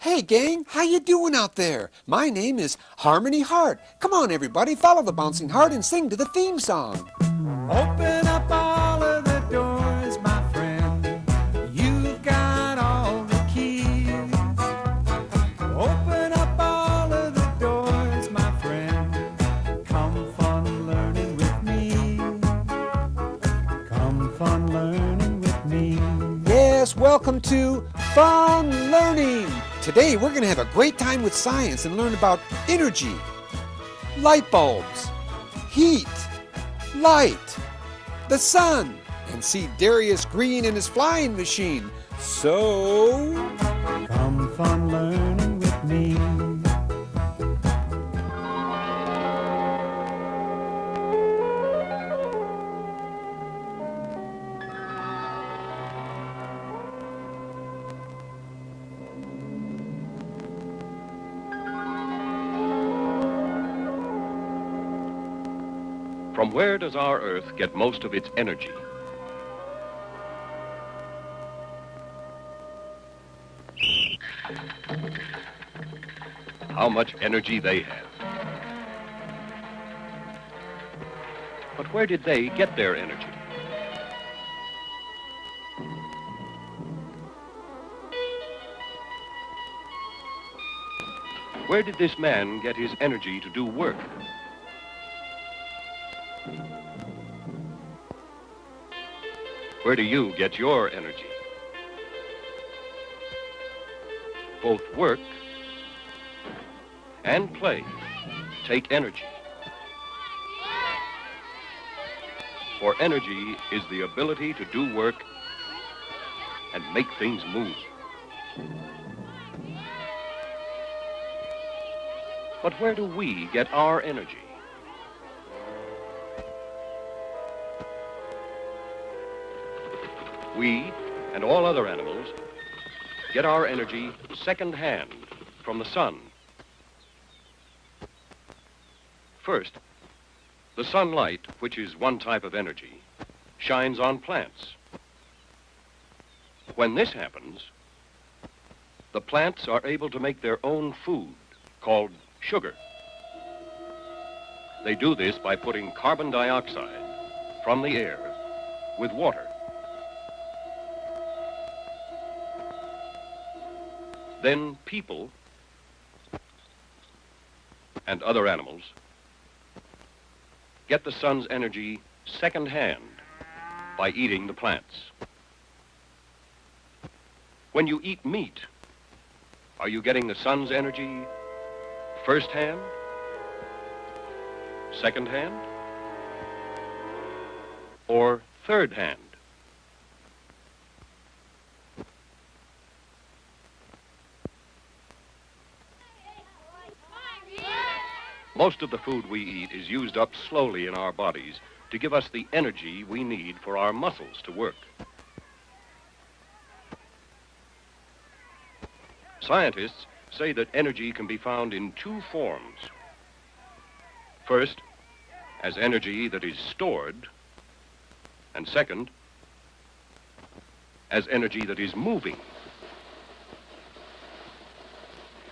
Hey gang, how you doing out there? My name is Harmony Hart. Come on everybody, follow the bouncing heart and sing to the theme song. Open up all of the doors, my friend. You've got all the keys. Open up all of the doors, my friend. Come fun learning with me. Come fun learning with me. Yes, welcome to Fun Learning. Today we're going to have a great time with science and learn about energy, light bulbs, heat, light, the sun, and see Darius Green and his flying machine. So, come fun learning with me. From where does our Earth get most of its energy? How much energy they have. But where did they get their energy? Where did this man get his energy to do work? Where do you get your energy? Both work and play take energy. For energy is the ability to do work and make things move. But where do we get our energy? We, and all other animals, get our energy second-hand from the sun. First, the sunlight, which is one type of energy, shines on plants. When this happens, the plants are able to make their own food, called sugar. They do this by putting carbon dioxide from the air with water. Then people and other animals get the sun's energy second-hand by eating the plants. When you eat meat, are you getting the sun's energy first-hand, second-hand, or third-hand? Most of the food we eat is used up slowly in our bodies to give us the energy we need for our muscles to work. Scientists say that energy can be found in two forms. First, as energy that is stored, and second, as energy that is moving.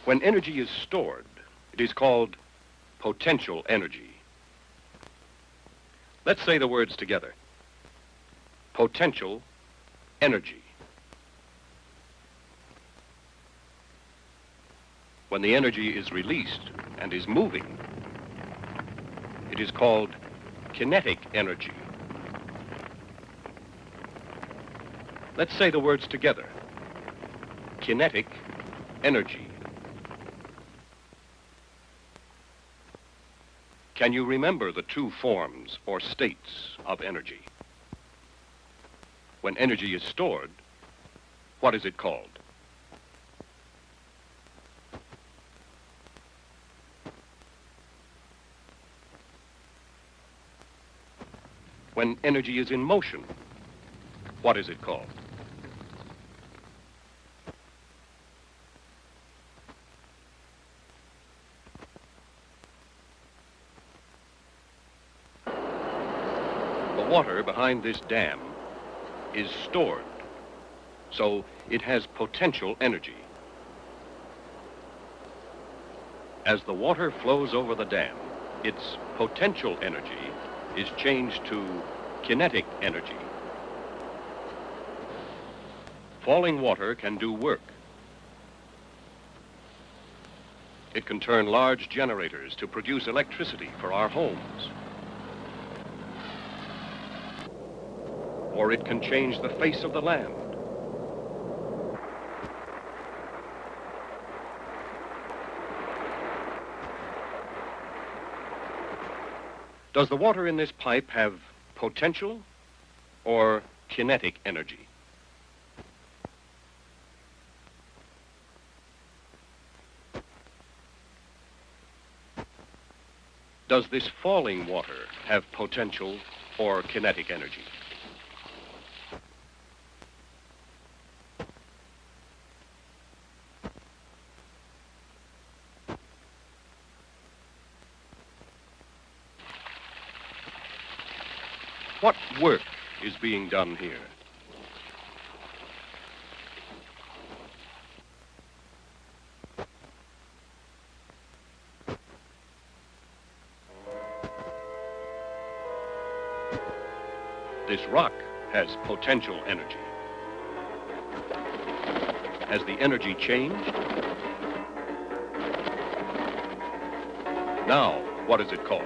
When energy is stored, it is called potential energy. Let's say the words together. Potential energy. When the energy is released and is moving, it is called kinetic energy. Let's say the words together. Kinetic energy. Can you remember the two forms or states of energy? When energy is stored, what is it called? When energy is in motion, what is it called? The water behind this dam is stored, so it has potential energy. As the water flows over the dam, its potential energy is changed to kinetic energy. Falling water can do work. It can turn large generators to produce electricity for our homes. Or it can change the face of the land. Does the water in this pipe have potential or kinetic energy? Does this falling water have potential or kinetic energy? What work is being done here? This rock has potential energy. Has the energy changed? Now, what is it called?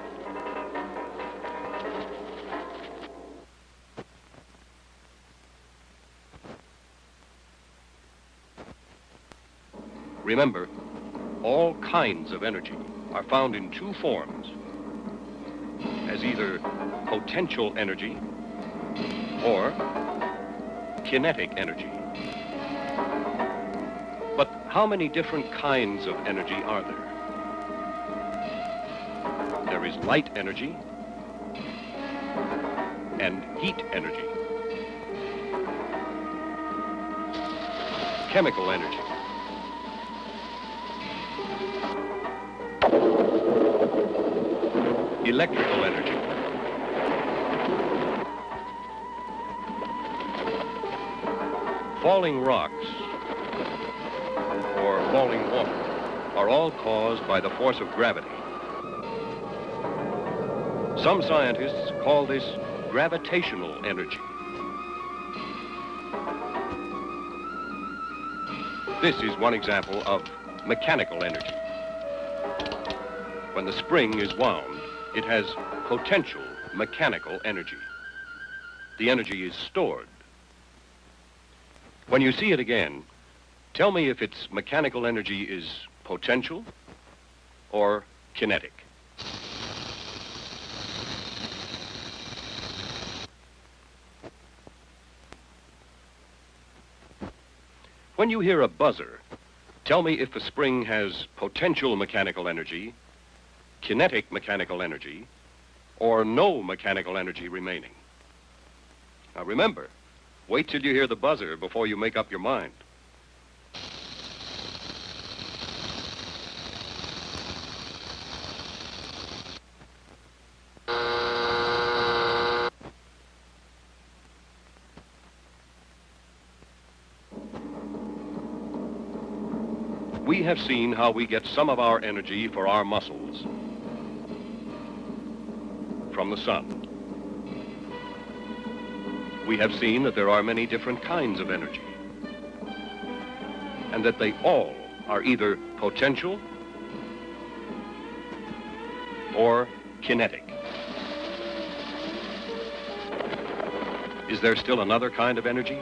Remember, all kinds of energy are found in two forms, as either potential energy or kinetic energy. But how many different kinds of energy are there? There is light energy and heat energy, chemical energy, electrical energy, falling rocks or falling water are all caused by the force of gravity. Some scientists call this gravitational energy. This is one example of mechanical energy. When the spring is wound, it has potential mechanical energy. The energy is stored. When you see it again, tell me if its mechanical energy is potential or kinetic. When you hear a buzzer, tell me if the spring has potential mechanical energy, kinetic mechanical energy, or no mechanical energy remaining. Now remember, wait till you hear the buzzer before you make up your mind. We have seen how we get some of our energy for our muscles from the sun. We have seen that there are many different kinds of energy, and that they all are either potential or kinetic. Is there still another kind of energy?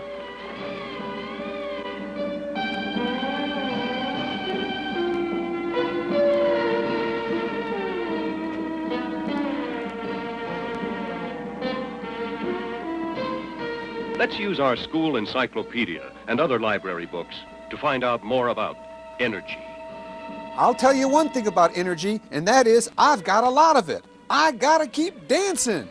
Let's use our school encyclopedia and other library books to find out more about energy. I'll tell you one thing about energy, and that is I've got a lot of it. I gotta keep dancing.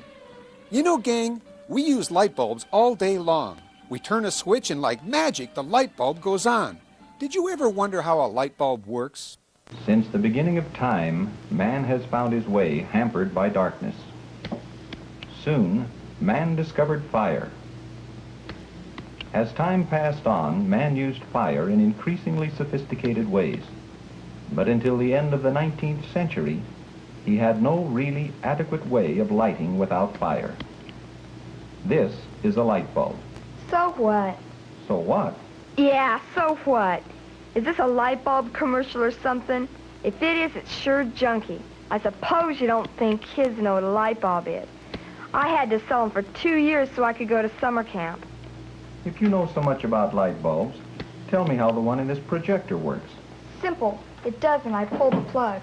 You know, gang, we use light bulbs all day long. We turn a switch and like magic, the light bulb goes on. Did you ever wonder how a light bulb works? Since the beginning of time, man has found his way hampered by darkness. Soon, man discovered fire. As time passed on, man used fire in increasingly sophisticated ways. But until the end of the 19th century, he had no really adequate way of lighting without fire. This is a light bulb. So what? So what? Yeah, so what? Is this a light bulb commercial or something? If it is, it's sure junky. I suppose you don't think kids know what a light bulb is. I had to sell them for 2 years so I could go to summer camp. If you know so much about light bulbs, tell me how the one in this projector works. Simple. It doesn't. I pulled the plug.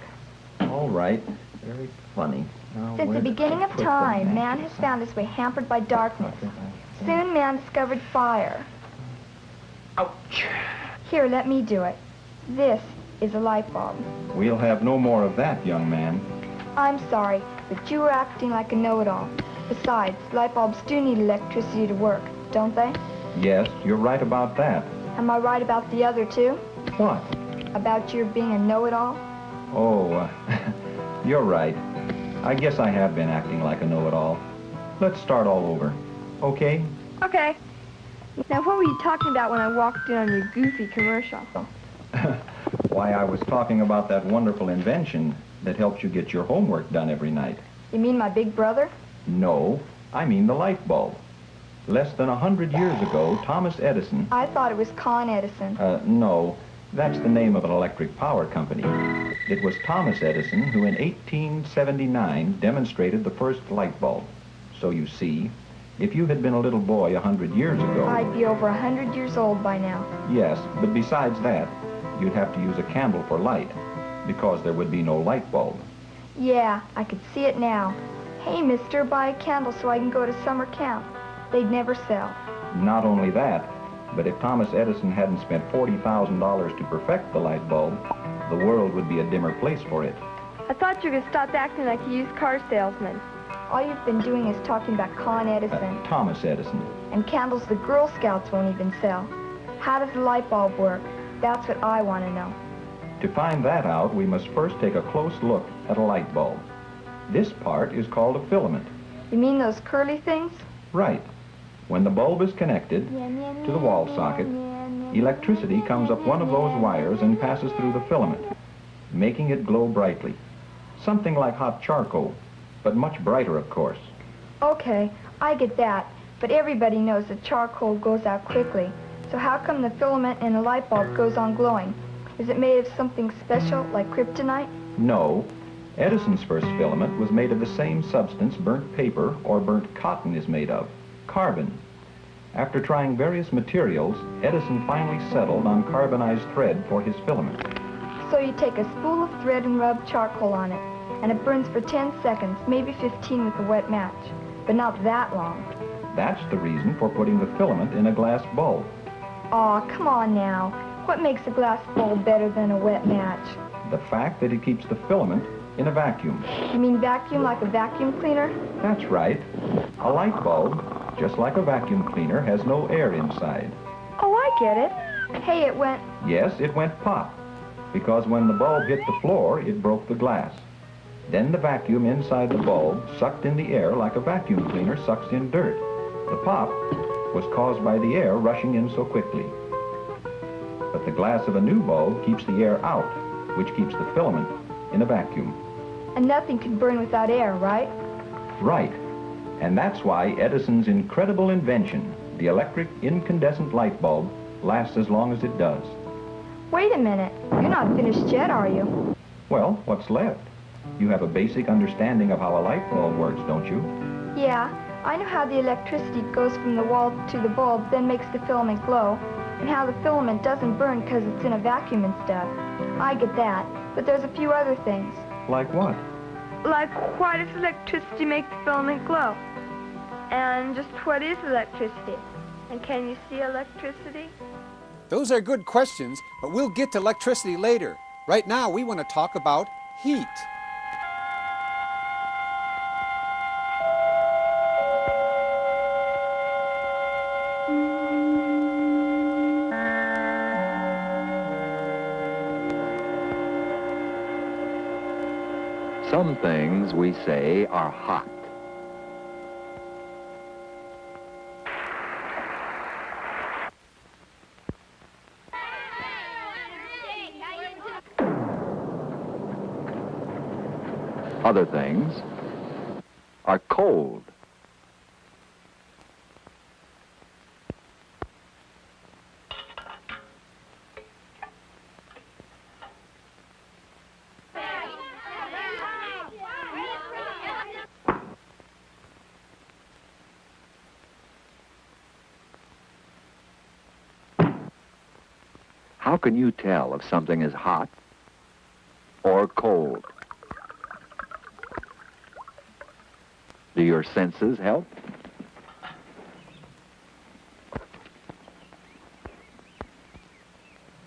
All right. Very funny. Now, Since where the did I beginning of put the time, man matches? has found his way hampered by darkness. Okay, I- Soon man discovered fire. Ouch! Here, let me do it. This is a light bulb. We'll have no more of that, young man. I'm sorry, but you were acting like a know-it-all. Besides, light bulbs do need electricity to work, don't they? Yes, you're right about that. Am I right about the other two? What? About your being a know-it-all? Oh, you're right. I guess I have been acting like a know-it-all. Let's start all over. Okay? Okay. Now, what were you talking about when I walked in on your goofy commercial? Why, I was talking about that wonderful invention that helps you get your homework done every night. You mean my big brother? No, I mean the light bulb. Less than 100 years ago, Thomas Edison... I thought it was Con Edison. No, that's the name of an electric power company. It was Thomas Edison who in 1879 demonstrated the first light bulb. So you see, if you had been a little boy 100 years ago... I'd be over 100 years old by now. Yes, but besides that, you'd have to use a candle for light, because there would be no light bulb. Yeah, I could see it now. Hey, mister, buy a candle so I can go to summer camp. They'd never sell. Not only that, but if Thomas Edison hadn't spent $40,000 to perfect the light bulb, the world would be a dimmer place for it. I thought you could stop acting like a used car salesman. All you've been doing is talking about Con Edison. Thomas Edison. And candles the Girl Scouts won't even sell. How does the light bulb work? That's what I want to know. To find that out, we must first take a close look at a light bulb. This part is called a filament. You mean those curly things? Right. When the bulb is connected to the wall socket, electricity comes up one of those wires and passes through the filament, making it glow brightly. Something like hot charcoal, but much brighter, of course. Okay, I get that. But everybody knows that charcoal goes out quickly. So how come the filament in a light bulb goes on glowing? Is it made of something special, like kryptonite? No. Edison's first filament was made of the same substance burnt paper or burnt cotton is made of, carbon. After trying various materials, Edison finally settled on carbonized thread for his filament. So you take a spool of thread and rub charcoal on it, and it burns for 10 seconds, maybe 15 with a wet match, but not that long. That's the reason for putting the filament in a glass bulb. Aw, come on now. What makes a glass bulb better than a wet match? The fact that it keeps the filament in a vacuum. You mean vacuum like a vacuum cleaner? That's right. A light bulb, just like a vacuum cleaner, has no air inside. Oh, I get it. Hey, it went... Yes, it went pop, because when the bulb hit the floor, it broke the glass. Then the vacuum inside the bulb sucked in the air like a vacuum cleaner sucks in dirt. The pop was caused by the air rushing in so quickly. But the glass of a new bulb keeps the air out, which keeps the filament in a vacuum. And nothing can burn without air, right? Right. And that's why Edison's incredible invention, the electric incandescent light bulb, lasts as long as it does. Wait a minute. You're not finished yet, are you? Well, what's left? You have a basic understanding of how a light bulb works, don't you? Yeah, I know how the electricity goes from the wall to the bulb, then makes the filament glow, and how the filament doesn't burn because it's in a vacuum and stuff. I get that, but there's a few other things. Like what? Like, why does electricity make the filament glow? And just what is electricity? And can you see electricity? Those are good questions, but we'll get to electricity later. Right now, we want to talk about heat. Some things we say are hot. Other things are cold. How can you tell if something is hot or cold? Do your senses help?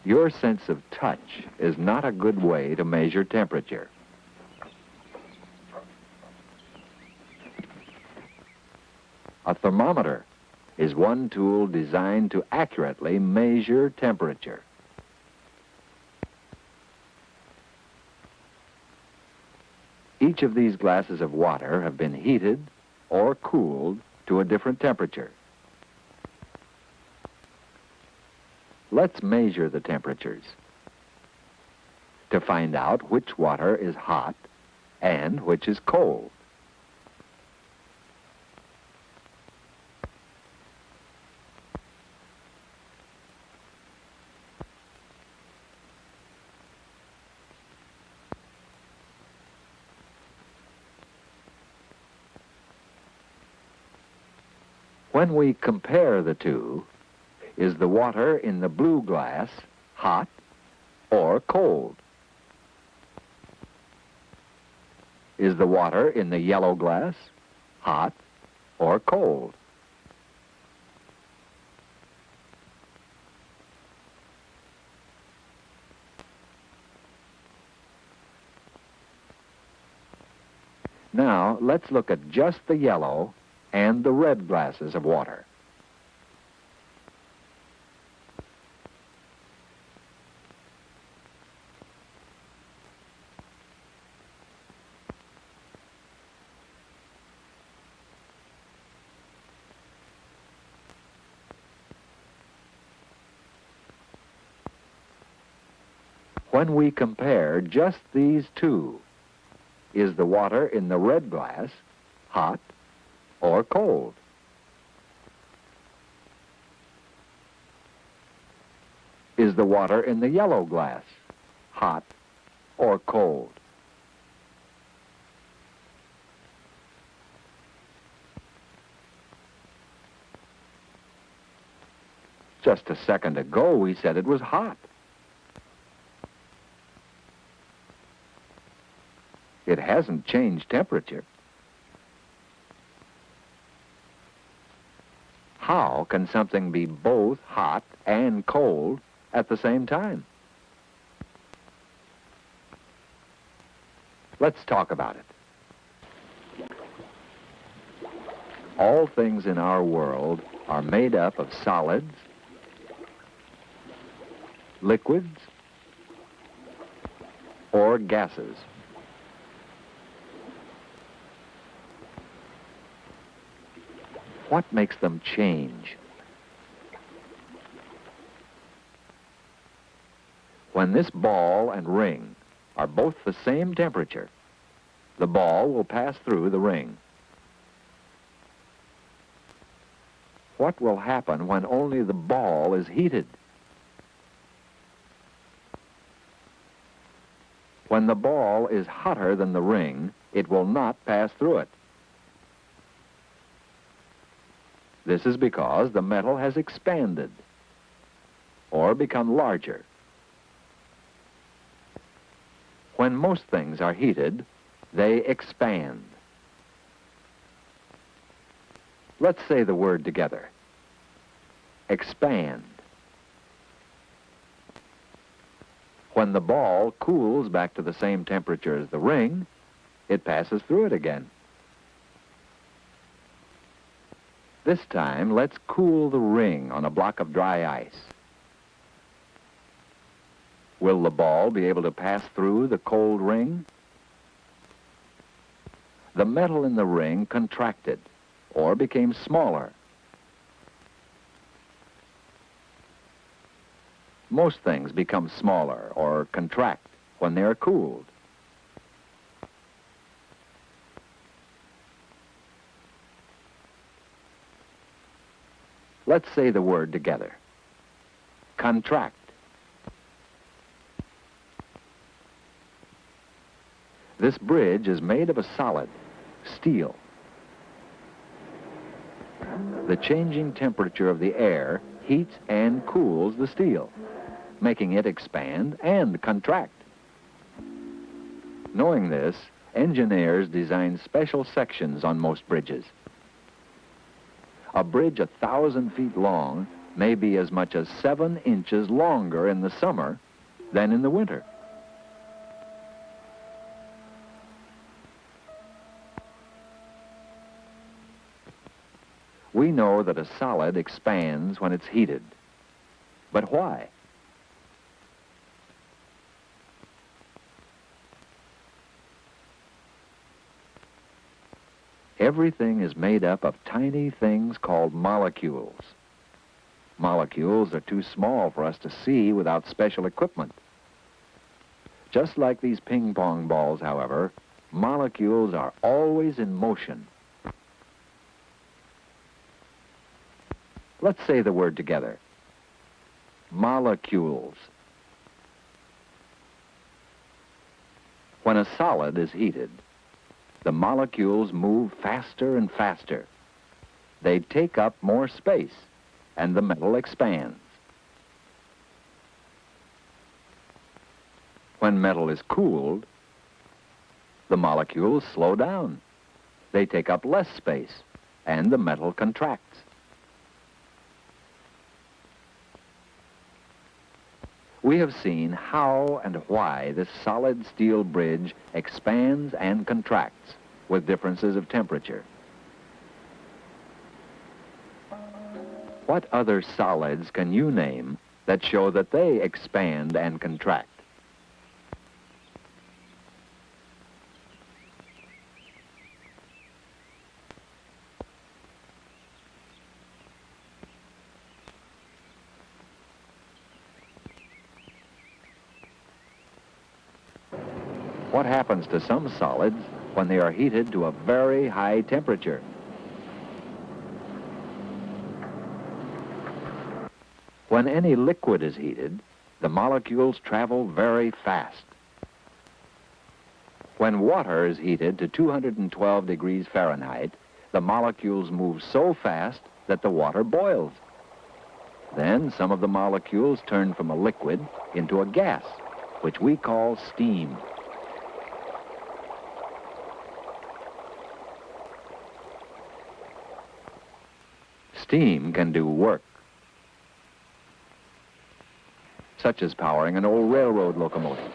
Your sense of touch is not a good way to measure temperature. A thermometer is one tool designed to accurately measure temperature. Each of these glasses of water have been heated or cooled to a different temperature. Let's measure the temperatures to find out which water is hot and which is cold. When we compare the two, is the water in the blue glass hot or cold? Is the water in the yellow glass hot or cold? Now, let's look at just the yellow and the red glasses of water. When we compare just these two, is the water in the red glass hot or cold? Is the water in the yellow glass hot or cold? Just a second ago, we said it was hot. It hasn't changed temperature. How can something be both hot and cold at the same time? Let's talk about it. All things in our world are made up of solids, liquids, or gases. What makes them change? When this ball and ring are both the same temperature, the ball will pass through the ring. What will happen when only the ball is heated? When the ball is hotter than the ring, it will not pass through it. This is because the metal has expanded or become larger. When most things are heated, they expand. Let's say the word together. Expand. When the ball cools back to the same temperature as the ring, it passes through it again. This time, let's cool the ring on a block of dry ice. Will the ball be able to pass through the cold ring? The metal in the ring contracted or became smaller. Most things become smaller or contract when they are cooled. Let's say the word together. Contract. This bridge is made of a solid, steel. The changing temperature of the air heats and cools the steel, making it expand and contract. Knowing this, engineers design special sections on most bridges. A bridge 1,000 feet long may be as much as 7 inches longer in the summer than in the winter. We know that a solid expands when it's heated. But why? Everything is made up of tiny things called molecules. Molecules are too small for us to see without special equipment. Just like these ping-pong balls, however, molecules are always in motion. Let's say the word together. Molecules. When a solid is heated, the molecules move faster and faster. They take up more space, and the metal expands. When metal is cooled, the molecules slow down. They take up less space, and the metal contracts. We have seen how and why this solid steel bridge expands and contracts with differences of temperature. What other solids can you name that show that they expand and contract? What happens to some solids when they are heated to a very high temperature? When any liquid is heated, the molecules travel very fast. When water is heated to 212 degrees Fahrenheit, the molecules move so fast that the water boils. Then some of the molecules turn from a liquid into a gas, which we call steam. Steam can do work, such as powering an old railroad locomotive,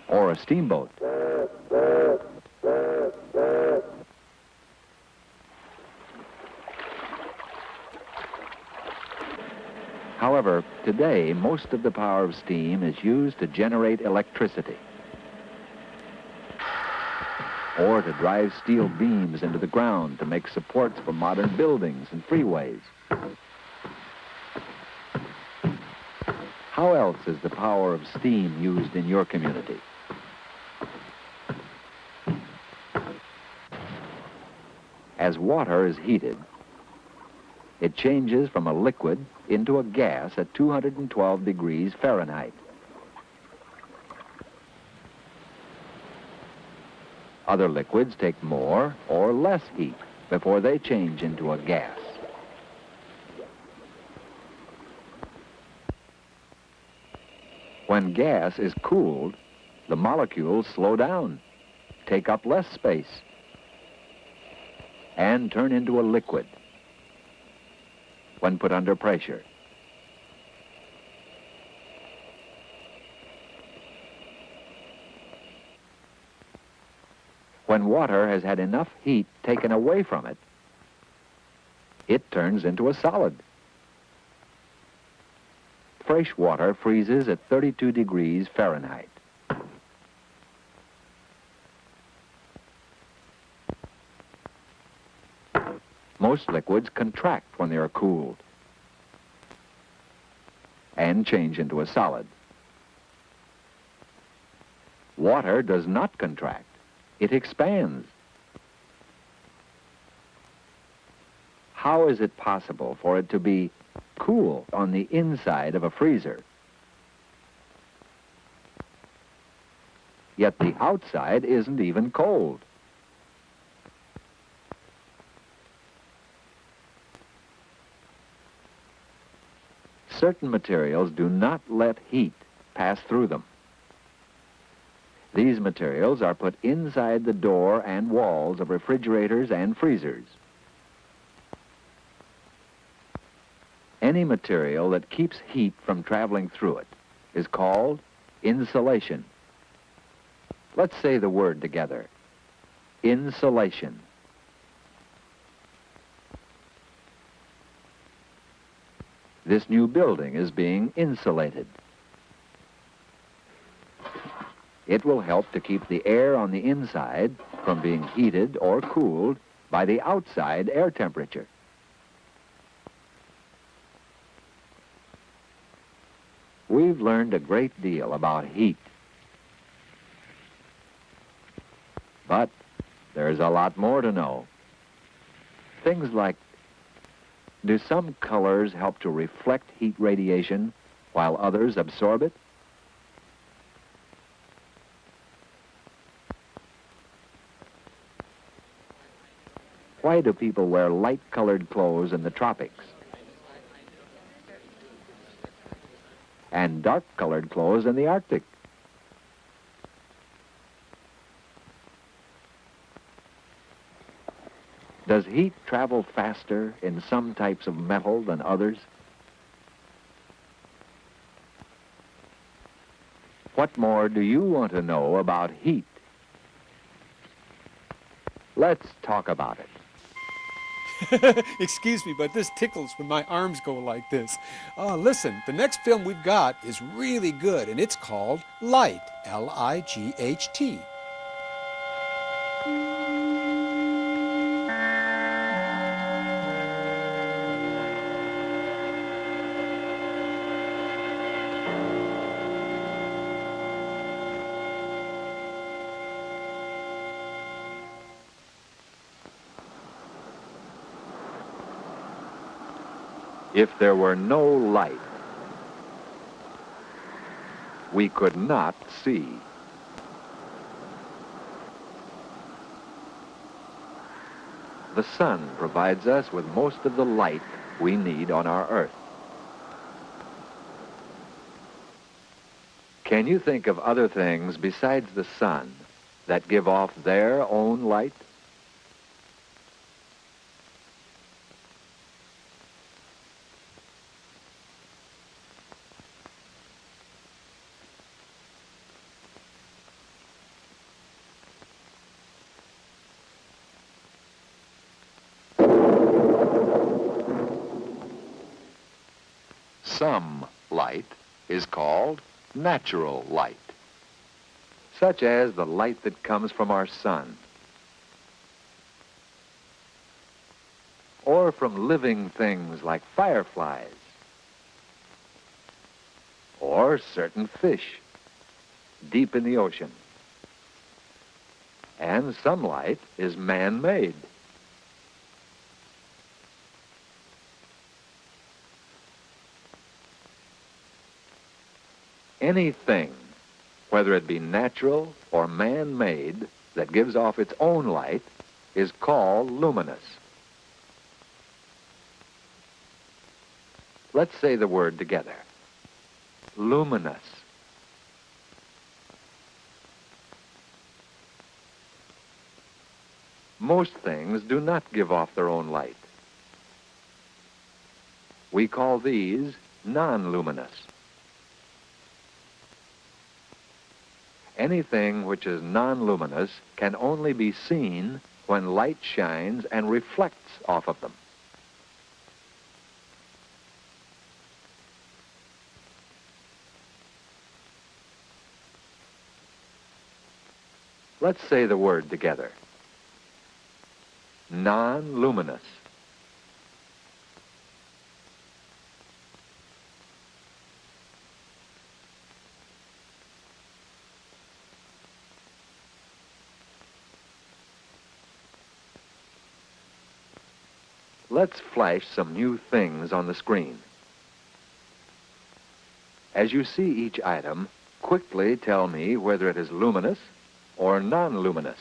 or a steamboat. However, today, most of the power of steam is used to generate electricity, or to drive steel beams into the ground to make supports for modern buildings and freeways. How else is the power of steam used in your community? As water is heated, it changes from a liquid into a gas at 212 degrees Fahrenheit. Other liquids take more or less heat before they change into a gas. When gas is cooled, the molecules slow down, take up less space, and turn into a liquid when put under pressure. When water has had enough heat taken away from it, it turns into a solid. Fresh water freezes at 32 degrees Fahrenheit. Most liquids contract when they are cooled and change into a solid. Water does not contract. It expands. How is it possible for it to be cool on the inside of a freezer, yet the outside isn't even cold? Certain materials do not let heat pass through them. These materials are put inside the door and walls of refrigerators and freezers. Any material that keeps heat from traveling through it is called insulation. Let's say the word together. Insulation. This new building is being insulated. It will help to keep the air on the inside from being heated or cooled by the outside air temperature. We've learned a great deal about heat. But there's a lot more to know. Things like, do some colors help to reflect heat radiation while others absorb it? Why do people wear light-colored clothes in the tropics and dark-colored clothes in the Arctic? Does heat travel faster in some types of metal than others? What more do you want to know about heat? Let's talk about it. Excuse me, but this tickles when my arms go like this. Listen, the next film we've got is really good, and it's called Light, L-I-G-H-T. If there were no light, we could not see. The sun provides us with most of the light we need on our Earth. Can you think of other things besides the sun that give off their own light? Some light is called natural light, such as the light that comes from our sun, or from living things like fireflies, or certain fish deep in the ocean. And some light is man-made. Anything, whether it be natural or man-made, that gives off its own light is called luminous. Let's say the word together. Luminous. Most things do not give off their own light. We call these non-luminous. Anything which is non-luminous can only be seen when light shines and reflects off of them. Let's say the word together. Non-luminous. Let's flash some new things on the screen. As you see each item, quickly tell me whether it is luminous or non-luminous.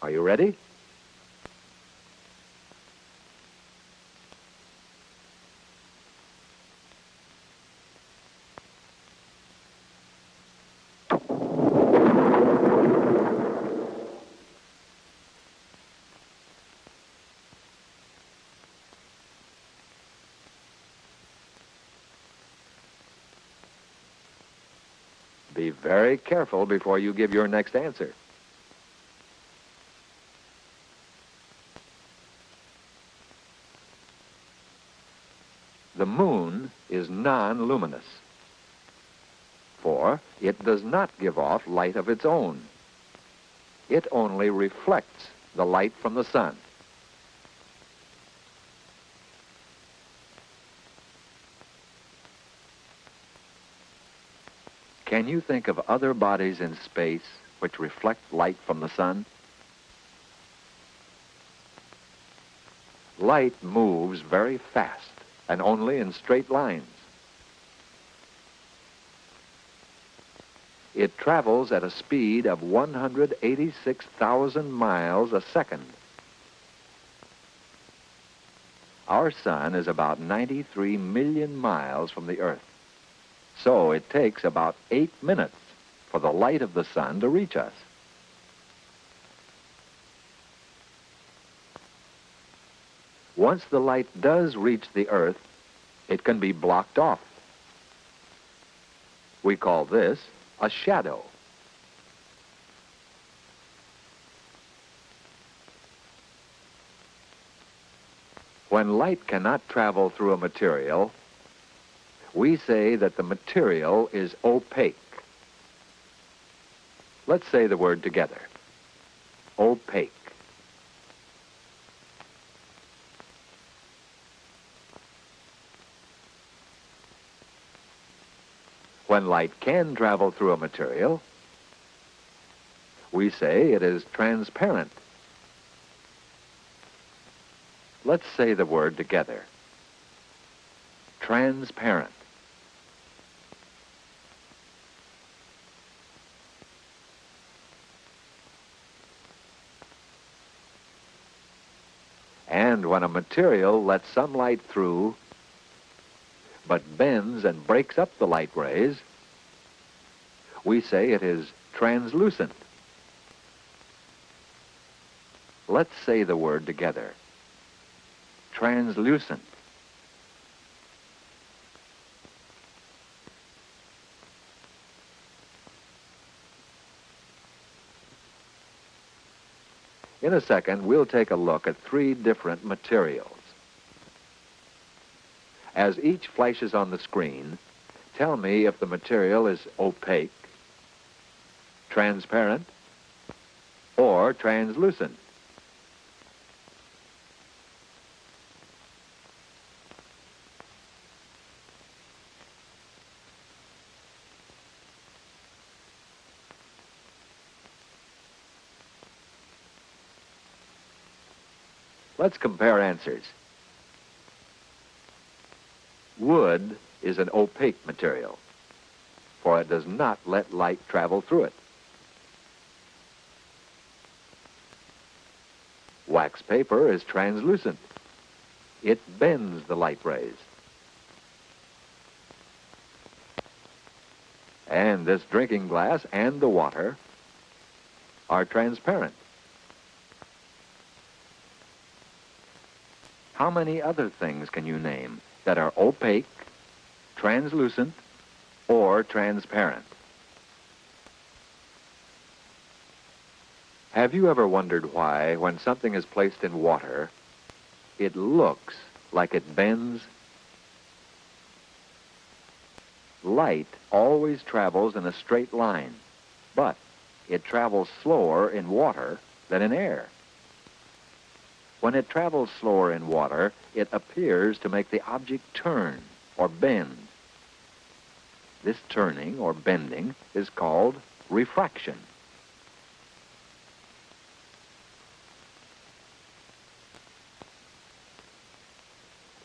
Are you ready? Be very careful before you give your next answer. The moon is non-luminous, for it does not give off light of its own. It only reflects the light from the sun. Can you think of other bodies in space which reflect light from the sun? Light moves very fast and only in straight lines. It travels at a speed of 186,000 miles a second. Our sun is about 93 million miles from the Earth. So it takes about 8 minutes for the light of the sun to reach us. Once the light does reach the Earth, it can be blocked off. We call this a shadow. When light cannot travel through a material, we say that the material is opaque. Let's say the word together. Opaque. When light can travel through a material, we say it is transparent. Let's say the word together. Transparent. And when a material lets some light through, but bends and breaks up the light rays, we say it is translucent. Let's say the word together. Translucent. In a second, we'll take a look at 3 different materials. As each flashes on the screen, tell me if the material is opaque, transparent, or translucent. Let's compare answers. Wood is an opaque material, for it does not let light travel through it. Wax paper is translucent. It bends the light rays. And this drinking glass and the water are transparent. How many other things can you name that are opaque, translucent, or transparent? Have you ever wondered why, when something is placed in water, it looks like it bends? Light always travels in a straight line, but it travels slower in water than in air. When it travels slower in water, it appears to make the object turn or bend. This turning or bending is called refraction.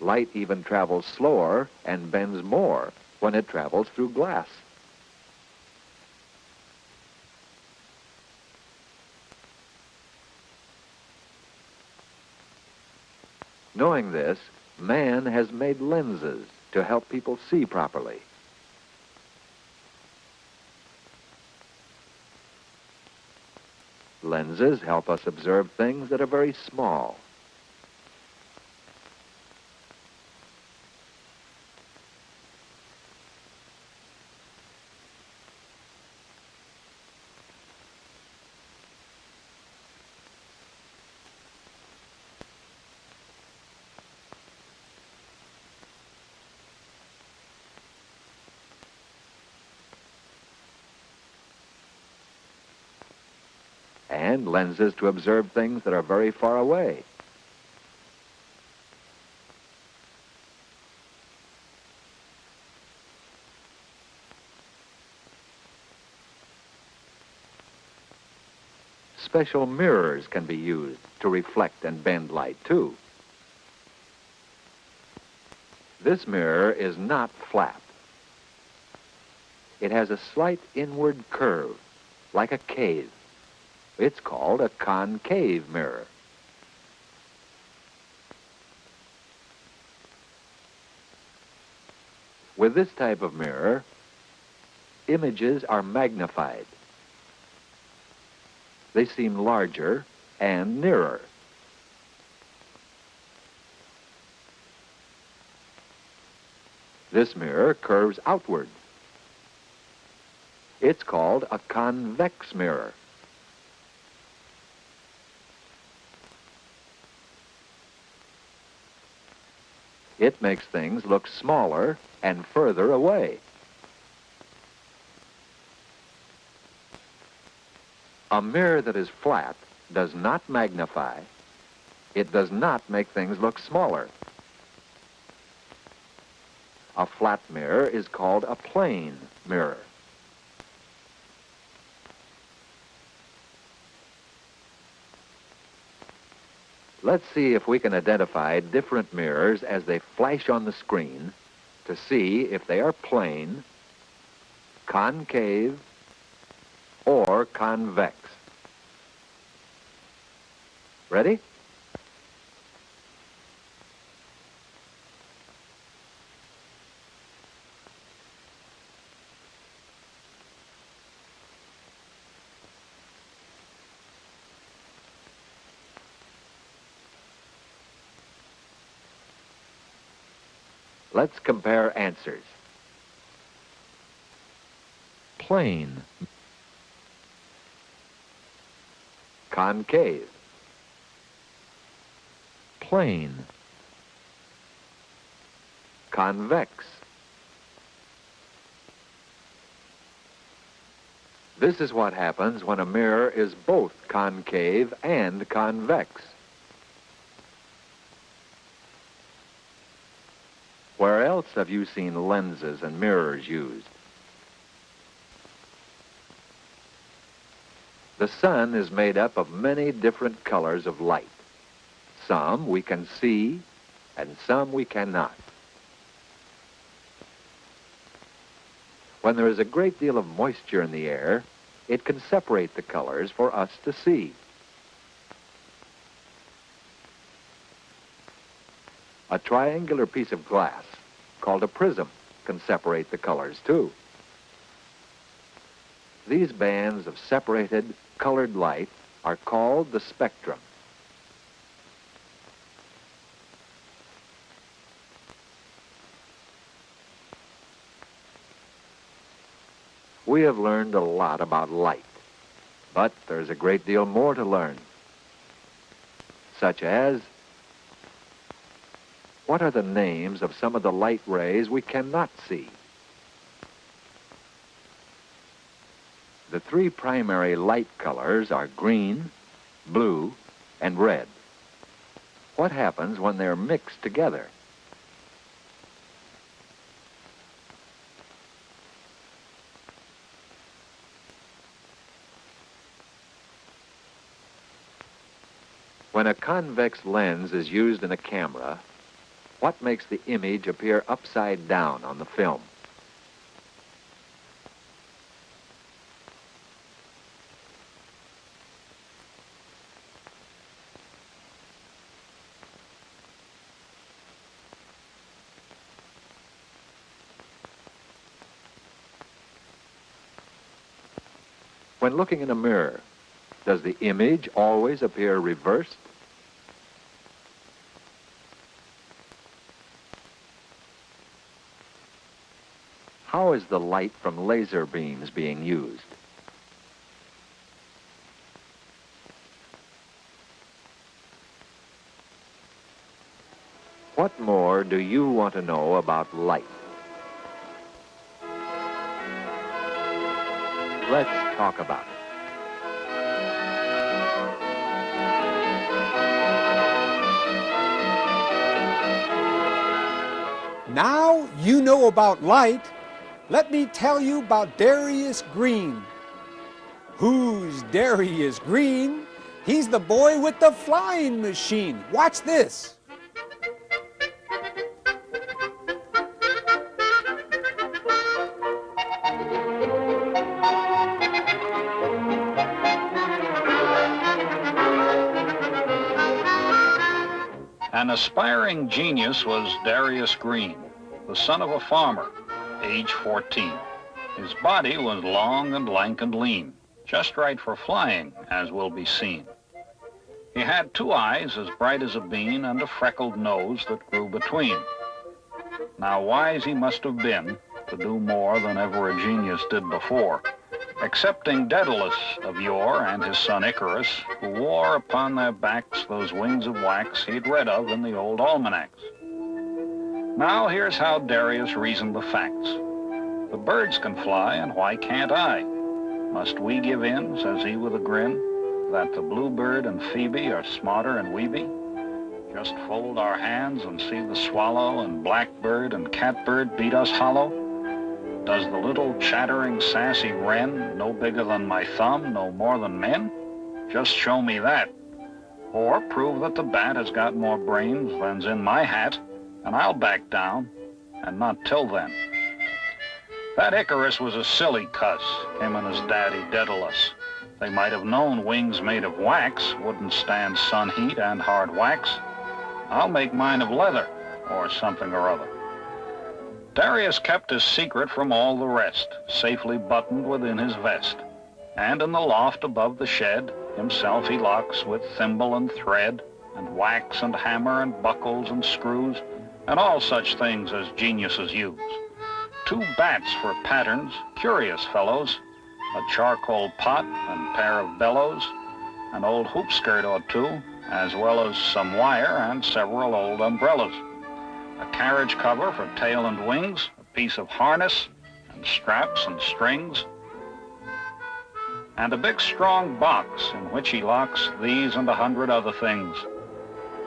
Light even travels slower and bends more when it travels through glass. Knowing this, man has made lenses to help people see properly. Lenses help us observe things that are very small. And lenses to observe things that are very far away. Special mirrors can be used to reflect and bend light, too. This mirror is not flat. It has a slight inward curve, like a cave. It's called a concave mirror. With this type of mirror, images are magnified. They seem larger and nearer. This mirror curves outward. It's called a convex mirror. It makes things look smaller and further away. A mirror that is flat does not magnify. It does not make things look smaller. A flat mirror is called a plane mirror. Let's see if we can identify different mirrors as they flash on the screen to see if they are plane, concave, or convex. Ready? Let's compare answers. Plane, concave, plane, convex. This is what happens when a mirror is both concave and convex. Where else have you seen lenses and mirrors used? The sun is made up of many different colors of light. Some we can see, and some we cannot. When there is a great deal of moisture in the air, it can separate the colors for us to see. A triangular piece of glass, called a prism, can separate the colors too. These bands of separated, colored light are called the spectrum. We have learned a lot about light, but there's a great deal more to learn, such as what are the names of some of the light rays we cannot see? The three primary light colors are green, blue, and red. What happens when they're mixed together? When a convex lens is used in a camera, What makes the image appear upside down on the film? When looking in a mirror, does the image always appear reversed? How is the light from laser beams being used? What more do you want to know about light? Let's talk about it. Now you know about light. Let me tell you about Darius Green. Who's Darius Green? He's the boy with the flying machine. Watch this. An aspiring genius was Darius Green, the son of a farmer, age 14. His body was long and lank and lean, just right for flying, as will be seen. He had 2 eyes as bright as a bean and a freckled nose that grew between. Now wise he must have been to do more than ever a genius did before, excepting Daedalus of yore and his son Icarus, who wore upon their backs those wings of wax he'd read of in the old almanacs. Now here's how Darius reasoned the facts. The birds can fly, and why can't I? Must we give in, says he with a grin, that the bluebird and Phoebe are smarter and we be? Just fold our hands and see the swallow and blackbird and catbird beat us hollow? Does the little chattering sassy wren, no bigger than my thumb, no more than men? Just show me that. Or prove that the bat has got more brains than's in my hat, and I'll back down, and not till then. That Icarus was a silly cuss, him and his daddy Daedalus. They might have known wings made of wax wouldn't stand sun heat and hard wax. I'll make mine of leather, or something or other. Darius kept his secret from all the rest, safely buttoned within his vest. And in the loft above the shed, himself he locks with thimble and thread, and wax and hammer and buckles and screws, and all such things as geniuses use. 2 bats for patterns, curious fellows, a charcoal pot and pair of bellows, an old hoop skirt or 2, as well as some wire and several old umbrellas. A carriage cover for tail and wings, a piece of harness, and straps and strings, and a big strong box in which he locks these and 100 other things.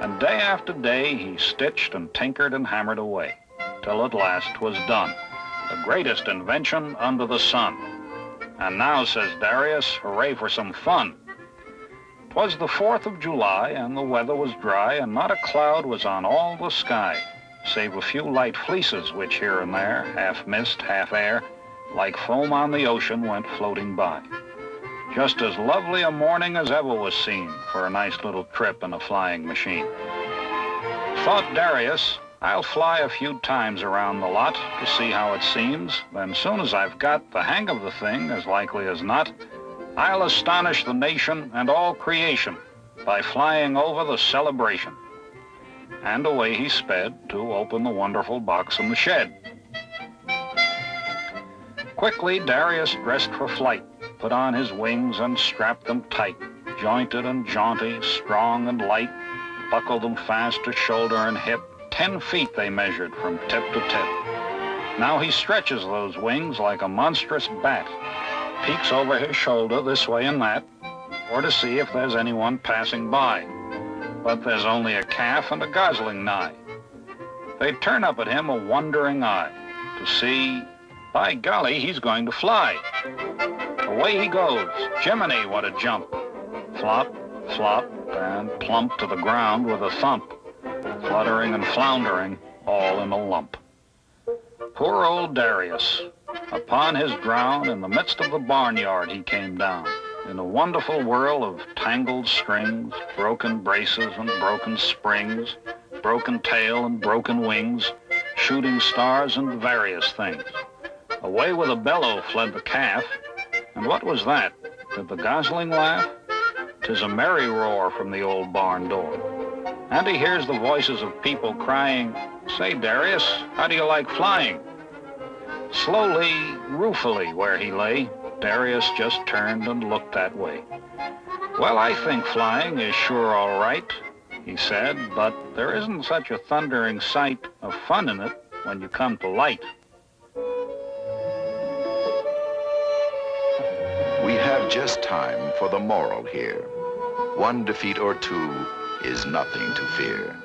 And day after day he stitched and tinkered and hammered away, till at last 'twas done, the greatest invention under the sun. And now, says Darius, hooray for some fun. 'Twas the 4th of July, and the weather was dry, and not a cloud was on all the sky, save a few light fleeces which here and there, half mist, half air, like foam on the ocean went floating by. Just as lovely a morning as ever was seen for a nice little trip in a flying machine. Thought Darius, I'll fly a few times around the lot to see how it seems, then soon as I've got the hang of the thing, as likely as not, I'll astonish the nation and all creation by flying over the celebration. And away he sped to open the wonderful box in the shed. Quickly Darius dressed for flight, put on his wings and strapped them tight, jointed and jaunty, strong and light, buckled them fast to shoulder and hip. 10 feet they measured from tip to tip. Now he stretches those wings like a monstrous bat, peeks over his shoulder this way and that, or to see if there's anyone passing by. But there's only a calf and a gosling nigh. They turn up at him a wondering eye to see, by golly, he's going to fly. Away he goes. Jiminy, what a jump. Flop, flop, and plump to the ground with a thump. fluttering and floundering, all in a lump. Poor old Darius. Upon his drown, in the midst of the barnyard he came down, in a wonderful whirl of tangled strings, broken braces and broken springs, broken tail and broken wings, shooting stars and various things. Away with a bellow fled the calf, and what was that? Did the gosling laugh? 'Tis a merry roar from the old barn door. And he hears the voices of people crying, "Say, Darius, how do you like flying?" Slowly, ruefully, where he lay, Darius just turned and looked that way. "Well, I think flying is sure all right," he said, "but there isn't such a thundering sight of fun in it when you come to light." We have just time for the moral here. One defeat or two is nothing to fear.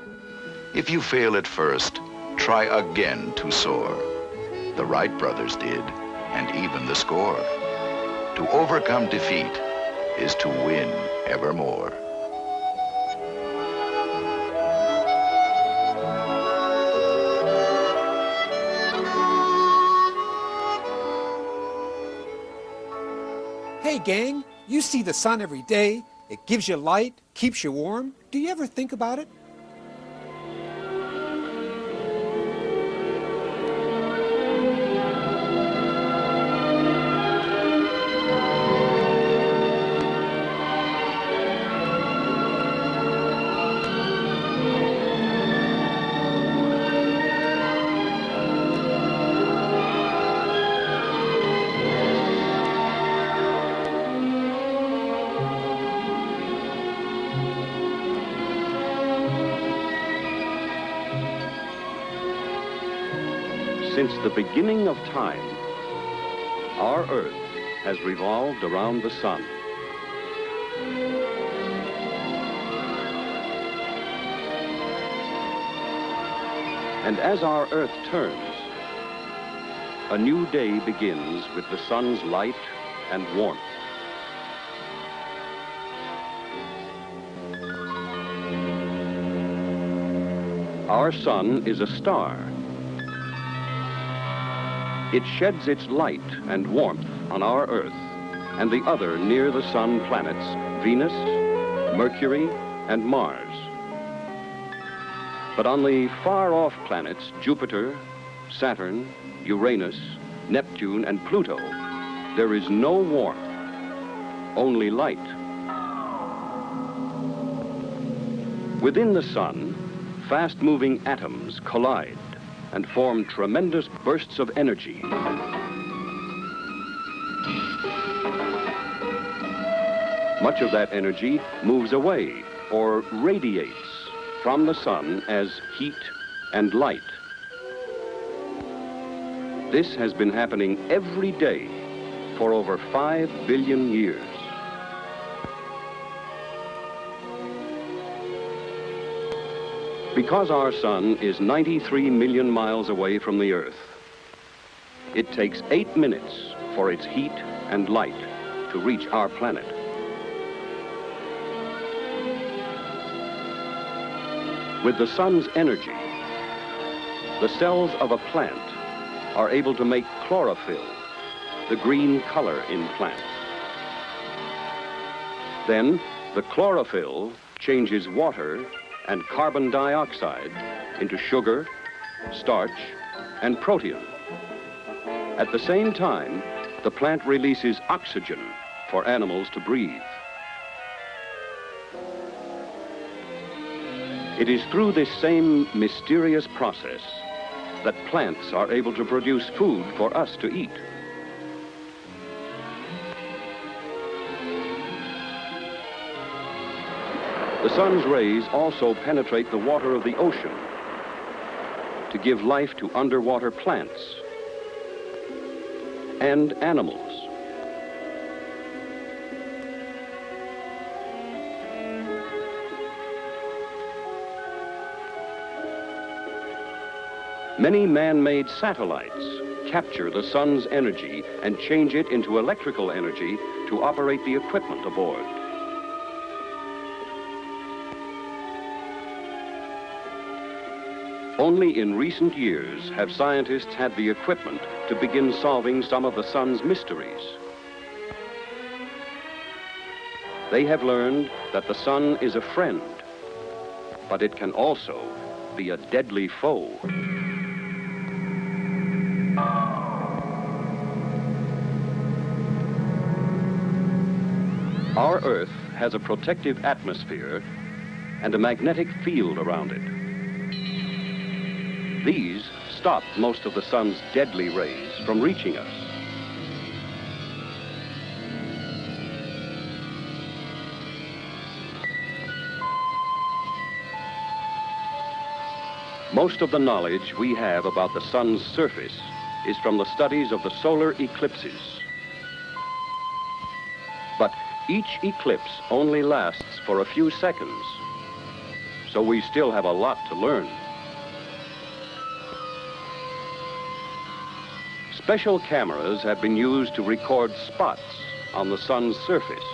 If you fail at first, try again to soar. The Wright brothers did, and even the score. To overcome defeat is to win evermore. Hey gang, you see the sun every day. It gives you light, keeps you warm. Do you ever think about it? Since the beginning of time, our Earth has revolved around the sun. And as our Earth turns, a new day begins with the sun's light and warmth. Our sun is a star. It sheds its light and warmth on our Earth and the other near the sun planets, Venus, Mercury, and Mars. But on the far-off planets, Jupiter, Saturn, Uranus, Neptune, and Pluto, there is no warmth, only light. Within the sun, fast-moving atoms collide and form tremendous bursts of energy. Much of that energy moves away or radiates from the sun as heat and light. This has been happening every day for over 5 billion years. Because our sun is 93 million miles away from the Earth, it takes 8 minutes for its heat and light to reach our planet. With the sun's energy, the cells of a plant are able to make chlorophyll, the green color in plants. Then the chlorophyll changes water and carbon dioxide into sugar, starch, and protein. At the same time, the plant releases oxygen for animals to breathe. It is through this same mysterious process that plants are able to produce food for us to eat. The sun's rays also penetrate the water of the ocean to give life to underwater plants and animals. Many man-made satellites capture the sun's energy and change it into electrical energy to operate the equipment aboard. Only in recent years have scientists had the equipment to begin solving some of the sun's mysteries. They have learned that the sun is a friend, but it can also be a deadly foe. Our Earth has a protective atmosphere and a magnetic field around it. These stop most of the sun's deadly rays from reaching us. Most of the knowledge we have about the sun's surface is from the studies of the solar eclipses. But each eclipse only lasts for a few seconds, so we still have a lot to learn. Special cameras have been used to record spots on the sun's surface.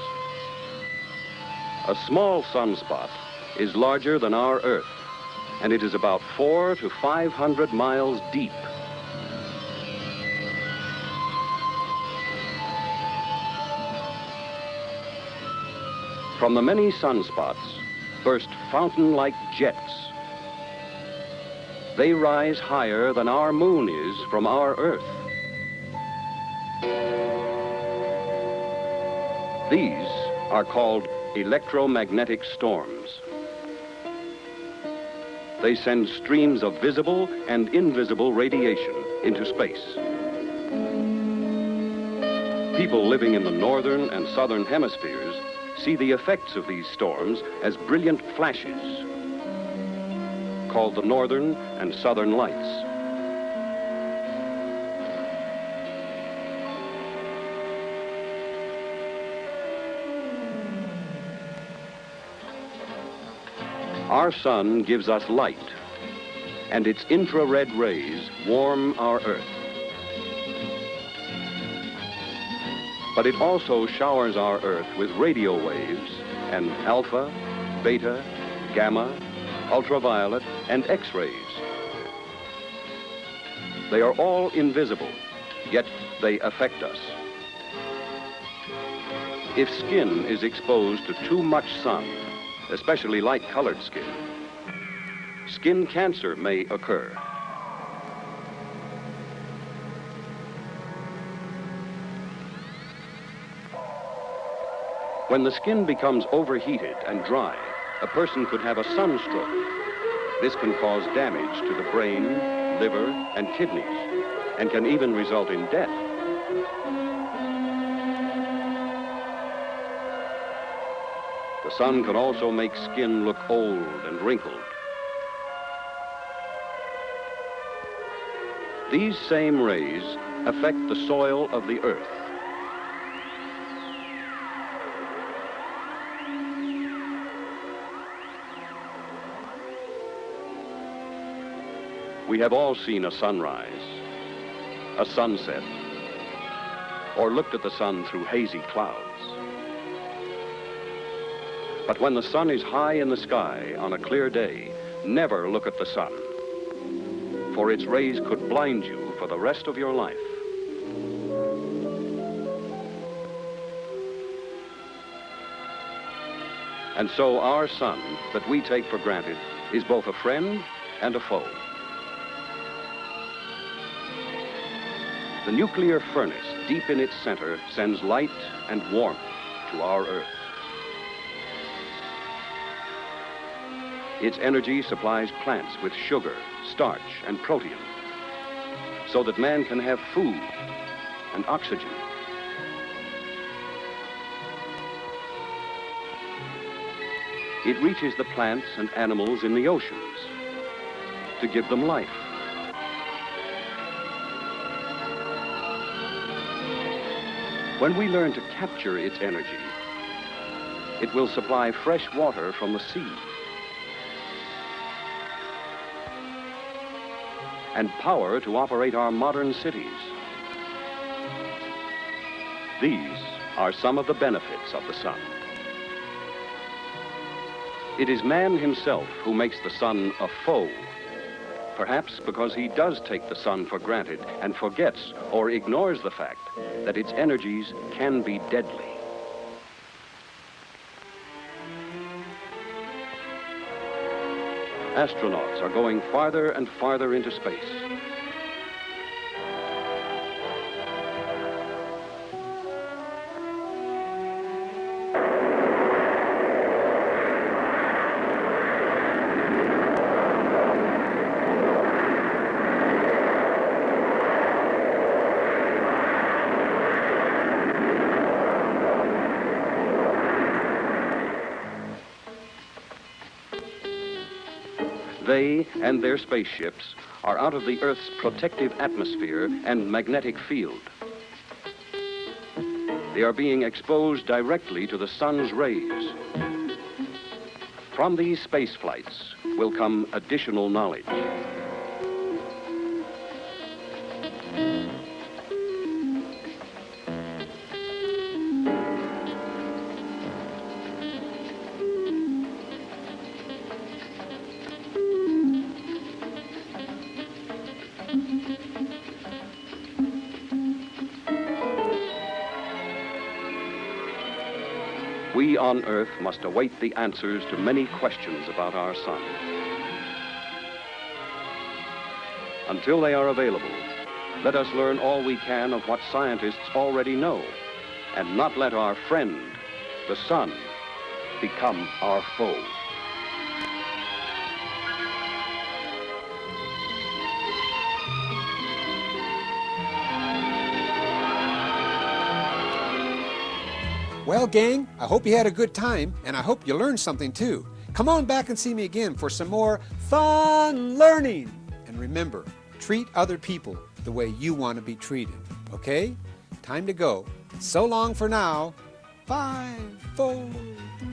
A small sunspot is larger than our Earth, and it is about 400 to 500 miles deep. From the many sunspots burst fountain-like jets. They rise higher than our moon is from our Earth. These are called electromagnetic storms. They send streams of visible and invisible radiation into space. People living in the northern and southern hemispheres see the effects of these storms as brilliant flashes, called the northern and southern lights. Our sun gives us light, and its infrared rays warm our Earth. But it also showers our Earth with radio waves and alpha, beta, gamma, ultraviolet, and X-rays. They are all invisible, yet they affect us. If skin is exposed to too much sun, especially light-colored skin, skin cancer may occur. When the skin becomes overheated and dry, a person could have a sunstroke. This can cause damage to the brain, liver, and kidneys, and can even result in death. The sun can also make skin look old and wrinkled. These same rays affect the soil of the Earth. We have all seen a sunrise, a sunset, or looked at the sun through hazy clouds. But when the sun is high in the sky on a clear day, never look at the sun, for its rays could blind you for the rest of your life. And so our sun, that we take for granted, is both a friend and a foe. The nuclear furnace deep in its center sends light and warmth to our Earth. Its energy supplies plants with sugar, starch, and protein, so that man can have food and oxygen. It reaches the plants and animals in the oceans to give them life. When we learn to capture its energy, it will supply fresh water from the sea and power to operate our modern cities. These are some of the benefits of the sun. It is man himself who makes the sun a foe, Perhaps because he does take the sun for granted and forgets or ignores the fact that its energies can be deadly. Astronauts are going farther and farther into space. They and their spaceships are out of the Earth's protective atmosphere and magnetic field. They are being exposed directly to the sun's rays. From these space flights will come additional knowledge. We on Earth must await the answers to many questions about our sun. Until they are available, let us learn all we can of what scientists already know, and not let our friend, the sun, become our foe. Well, gang, I hope you had a good time, and I hope you learned something too. Come on back and see me again for some more fun learning. And remember, treat other people the way you want to be treated, okay? Time to go. So long for now. 5, 4, 3.